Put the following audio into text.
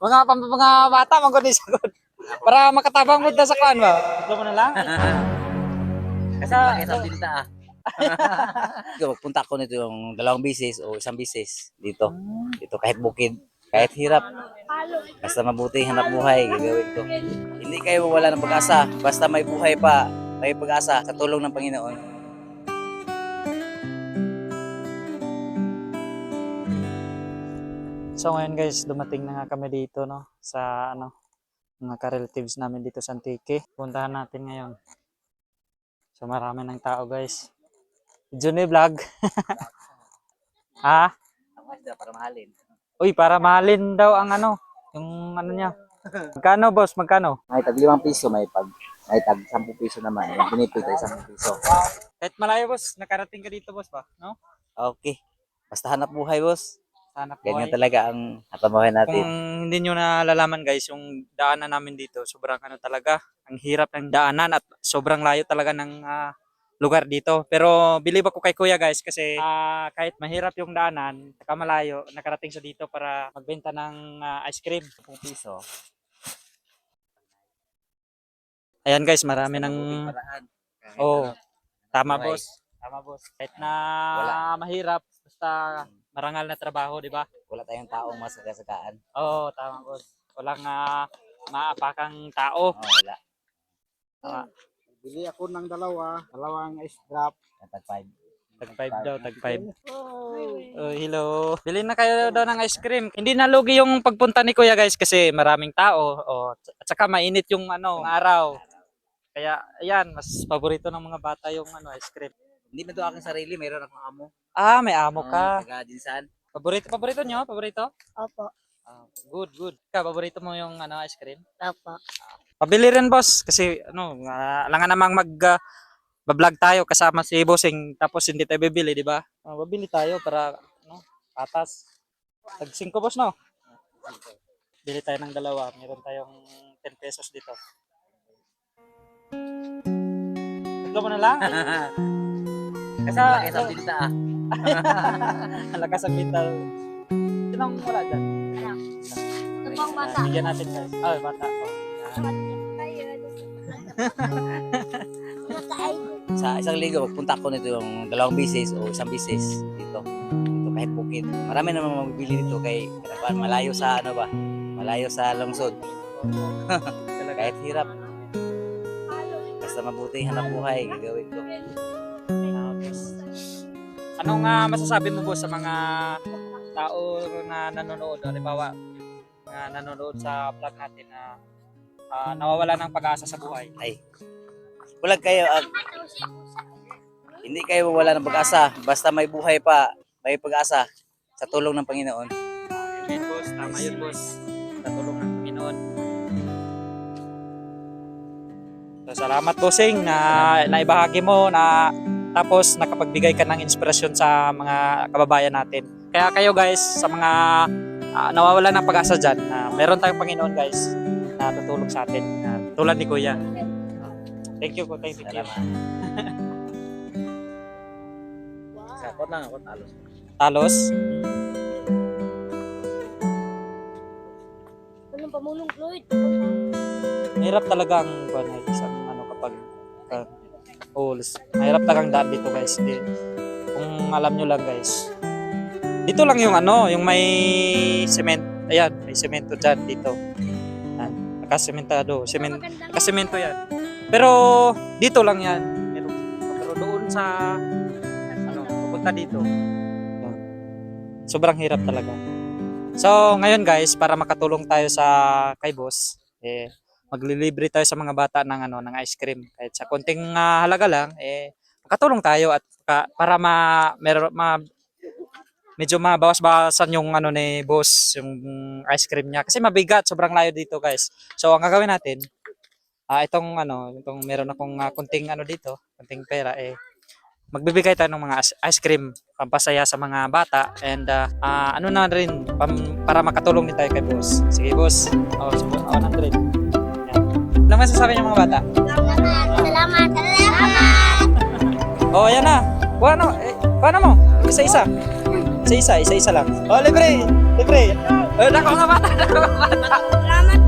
mga bata magod ni sagod. Para makatabang mo ta sa kuan ba. Ito mo na lang. Kasi laki sa binta ah. Punta ko nito yung 2 bisis o 1 bisis dito. Dito kahit bukid, kahit hirap. Basta mabuti hanap buhay, gagawin ko. Hindi kayo mawala ng pag-asa. Basta may buhay pa, may pag-asa sa tulong ng Panginoon. So ngayon guys, dumating na nga kami dito no sa mga ka-relatives namin dito sa Antique. Puntahan natin ngayon. So marami ng tao guys. Johnny Vlog. Ha? Para mahalin. Uy, para mahalin daw ang yung niya. Magkano boss? Magkano? May tag 5 piso, may tag 10 piso naman. Yung pinipit ay 10 piso. Kahit malayo boss, nakarating ka dito boss ba? No? Okay. Basta hanap buhay, boss. Sana po Ganyan talaga ang hanap buhay natin. Kung hindi nyo nalalaman guys, yung daanan namin dito, sobrang talaga. Ang hirap ng daanan at sobrang layo talaga ng lugar dito. Pero believe ako kay kuya guys kasi kahit mahirap yung daanan, saka malayo, nakarating siya dito para magbenta ng ice cream. 10 piso. Ayan guys, marami ng... Paraan. Oh, tama buhay. boss. Tama boss. Kahit na Wala. mahirap, basta marangal na trabaho, di ba? Wala tayong taong masagasagaan. Oo, tama boss. Walang maapakang tao. Oh, wala. Tama. Bili ako ng dalawang ice drop. Tag 5. Tag 5 daw, tag 5. Oh, hello. Bilhin na kayo daw ng ice cream. Hindi nalugi yung pagpunta ni Kuya guys kasi maraming tao. Oh, at saka mainit yung araw. Kaya ayan, mas paborito ng mga bata yung ice cream. Hindi man to aking sarili, mayroon akong amo. Ah, may amo ka. Taga Dinsan. Paborito nyo? Paborito? Opo. Good. Paborito mo yung ice cream? Opo. Pabili rin boss kasi alangan namang bablog tayo kasama si Bossing tapos hindi tayo bibili, di ba? Babili tayo para patas. Tag 5 boss no. Bili tayo ng dalawa, meron tayong 10 pesos dito. Tatlo mo na lang. Kasi Laki sa binta ah. lakas ang mental. Sinong wala dyan? Ito pang bata. Bigyan natin guys. Oh, bata. Sa isang linggo, magpunta ko nito yung 2 bisis o 1 bisis dito. Dito kahit bukid. Marami naman magbibili dito kay malayo sa malayo sa lungsod. Kahit hirap. Basta mabuti hanap buhay, gagawin ko. Anong masasabi mo po sa mga tao na nanonood? Halimbawa, na nanonood sa vlog natin na nawawala ng pag-asa sa buhay. Ay, wala kayo, hindi kayo mawala ng pag-asa. Basta may buhay pa, may pag-asa sa tulong ng Panginoon. Amen, boss. Tama yun, boss. Sa tulong ng Panginoon. So, salamat, bossing, na naibahagi mo na tapos nakapagbigay ka ng inspirasyon sa mga kababayan natin. Kaya kayo guys, sa mga nawawala ng pag-asa dyan, meron tayong Panginoon guys na tutulong sa atin. Tulad ni Kuya. Thank you po, thank you. Salamat. Sakot lang ako, talos. Talos? Anong pamulong Floyd? Mahirap talaga ang isang kapag mahirap talagang daan dito guys. Kung alam nyo lang guys. Dito lang yung yung may cement. Ayan, may semento dyan dito. Nakasementado. Nakasemento yan. Pero dito lang yan. Pero doon sa pupunta dito. Sobrang hirap talaga. So ngayon guys, para makatulong tayo sa kay boss, maglilibre tayo sa mga bata ng ng ice cream. Kahit sa konting halaga lang, makatulong tayo at para medyo mabawas-bawasan yung ni boss, yung ice cream niya. Kasi mabigat, sobrang layo dito guys. So ang gagawin natin, itong meron akong konting dito, konting pera, magbibigay tayo ng mga ice cream pampasaya sa mga bata and na rin para makatulong din tayo kay boss. Sige boss. 100. Ano masasabi niyo mga bata? Salamat. Oh, ayan na. Paano mo? Isa-isa lang. Oh, libre. Nako nga bata, nako nga bata. Salamat